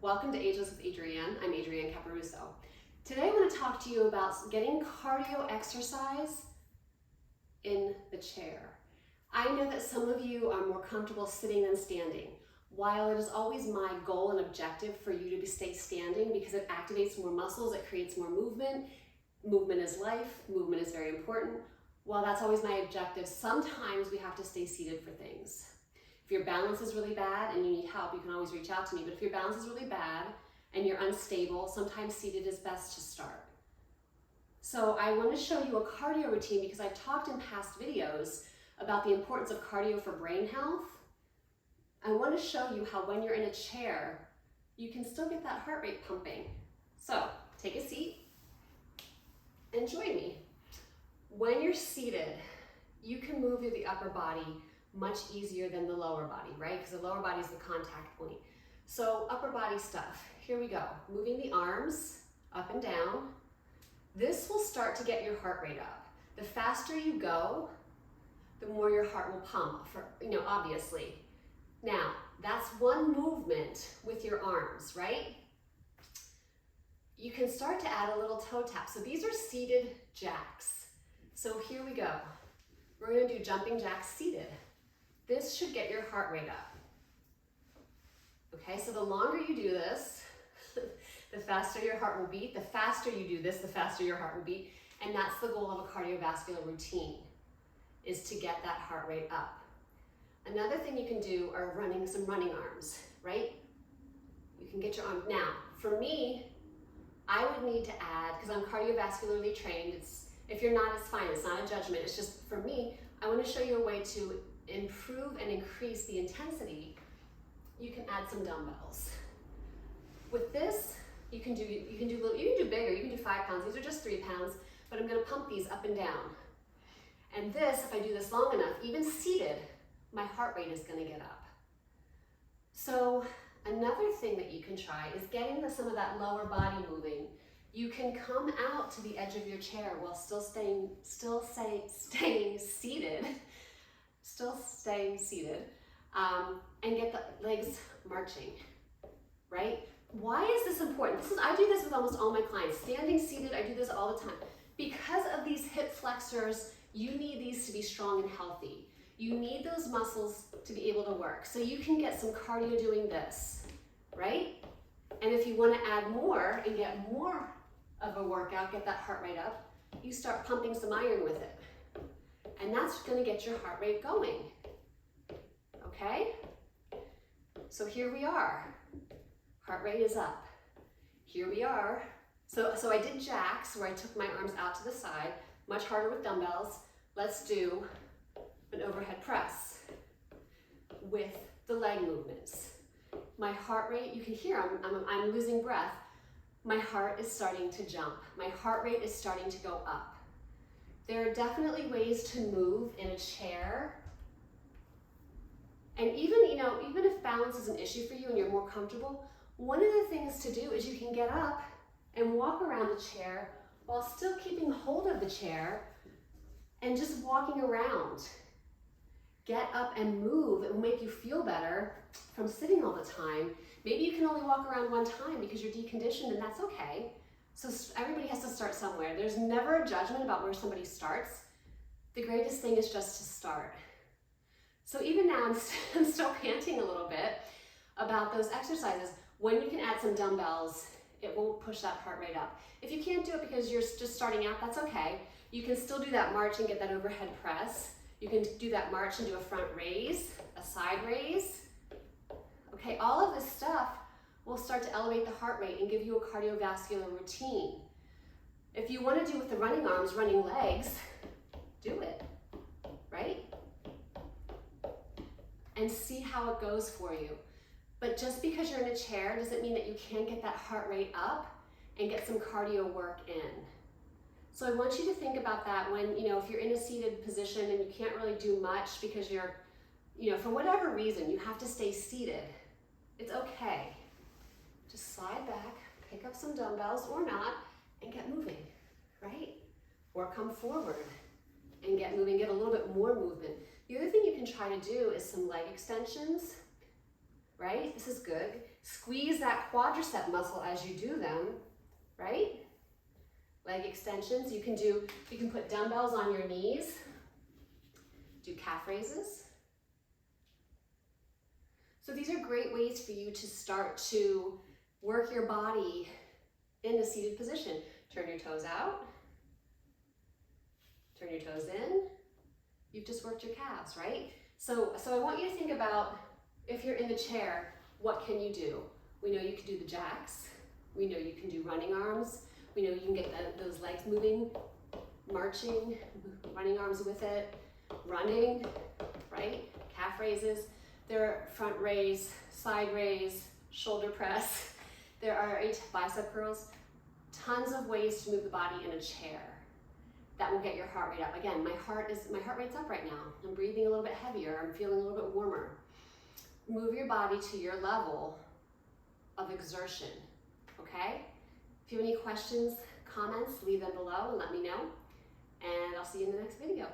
Welcome to Ageless with Adrianne. I'm Adrianne Caparuso. Today I want to talk to you about getting cardio exercise in the chair. I know that some of you are more comfortable sitting than standing. While it is always my goal and objective for you to stay standing because it activates more muscles, it creates more movement. Movement is life, movement is very important. While that's always my objective, sometimes we have to stay seated for things. If your balance is really bad and you need help, you can always reach out to me. But if your balance is really bad and you're unstable, sometimes seated is best to start. So I want to show you a cardio routine because I've talked in past videos about the importance of cardio for brain health. I want to show you how when you're in a chair, you can still get that heart rate pumping. So take a seat and join me. When you're seated, you can move through the upper body much easier than the lower body, right? Because the lower body is the contact point. So upper body stuff, here we go. Moving the arms up and down. This will start to get your heart rate up. The faster you go, the more your heart will pump, obviously. Now, that's one movement with your arms, right? You can start to add a little toe tap. So these are seated jacks. So here we go. We're gonna do jumping jacks seated. This should get your heart rate up. Okay, so the longer you do this, the faster your heart will beat. The faster you do this, the faster your heart will beat. And that's the goal of a cardiovascular routine, is to get that heart rate up. Another thing you can do are some running arms, right? You can get your arm. Now, for me, I would need to add, because I'm cardiovascularly trained, if you're not, it's fine, it's not a judgment, it's just for me, I want to show you a way to improve and increase the intensity. You can add some dumbbells. With this, you can do bigger, you can do 5 pounds, these are just 3 pounds, but I'm gonna pump these up and down. And this, if I do this long enough, even seated, my heart rate is gonna get up. So another thing that you can try is getting some of that lower body moving. You can come out to the edge of your chair while still staying seated, and get the legs marching, right? Why is this important? I do this with almost all my clients. Standing, seated, I do this all the time. Because of these hip flexors, you need these to be strong and healthy. You need those muscles to be able to work. So you can get some cardio doing this, right? And if you want to add more and get more of a workout, get that heart rate up, you start pumping some iron with it. And that's going to get your heart rate going. Okay? So here we are. Heart rate is up. Here we are. So I did jacks where I took my arms out to the side, much harder with dumbbells. Let's do an overhead press with the leg movements. My heart rate, you can hear I'm losing breath. My heart is starting to jump. My heart rate is starting to go up. There are definitely ways to move in a chair. And even if balance is an issue for you and you're more comfortable, one of the things to do is you can get up and walk around the chair while still keeping hold of the chair and just walking around. Get up and move. It will make you feel better from sitting all the time. Maybe you can only walk around one time because you're deconditioned, and that's okay. So everybody has to start somewhere. There's never a judgment about where somebody starts. The greatest thing is just to start. So even now, I'm still panting a little bit about those exercises. When you can add some dumbbells, it will push that heart rate up. If you can't do it because you're just starting out, that's okay. You can still do that march and get that overhead press. You can do that march and do a front raise, a side raise. Okay, all of this stuff will start to elevate the heart rate and give you a cardiovascular routine. If you want to do with the running arms, running legs, do it, right? And see how it goes for you. But just because you're in a chair doesn't mean that you can't get that heart rate up and get some cardio work in. So I want you to think about that when, if you're in a seated position and you can't really do much because you're, for whatever reason, you have to stay seated. It's okay. Just slide back, pick up some dumbbells or not, and get moving, right? Or come forward and get moving, get a little bit more movement. The other thing you can try to do is some leg extensions, right? This is good. Squeeze that quadricep muscle as you do them, right? Leg extensions. You can put dumbbells on your knees. Do calf raises. So these are great ways for you to start to work your body in a seated position. Turn your toes out. Turn your toes in. You've just worked your calves, right? So I want you to think about, if you're in the chair, what can you do? We know you can do the jacks. We know you can do running arms. We know you can get those legs moving, marching, running arms with it, running, right? Calf raises. There are front raise, side raise, shoulder press. There are 8 bicep curls. Tons of ways to move the body in a chair that will get your heart rate up. Again, my heart rate's up right now. I'm breathing a little bit heavier. I'm feeling a little bit warmer. Move your body to your level of exertion, okay? If you have any questions, comments, leave them below and let me know. And I'll see you in the next video.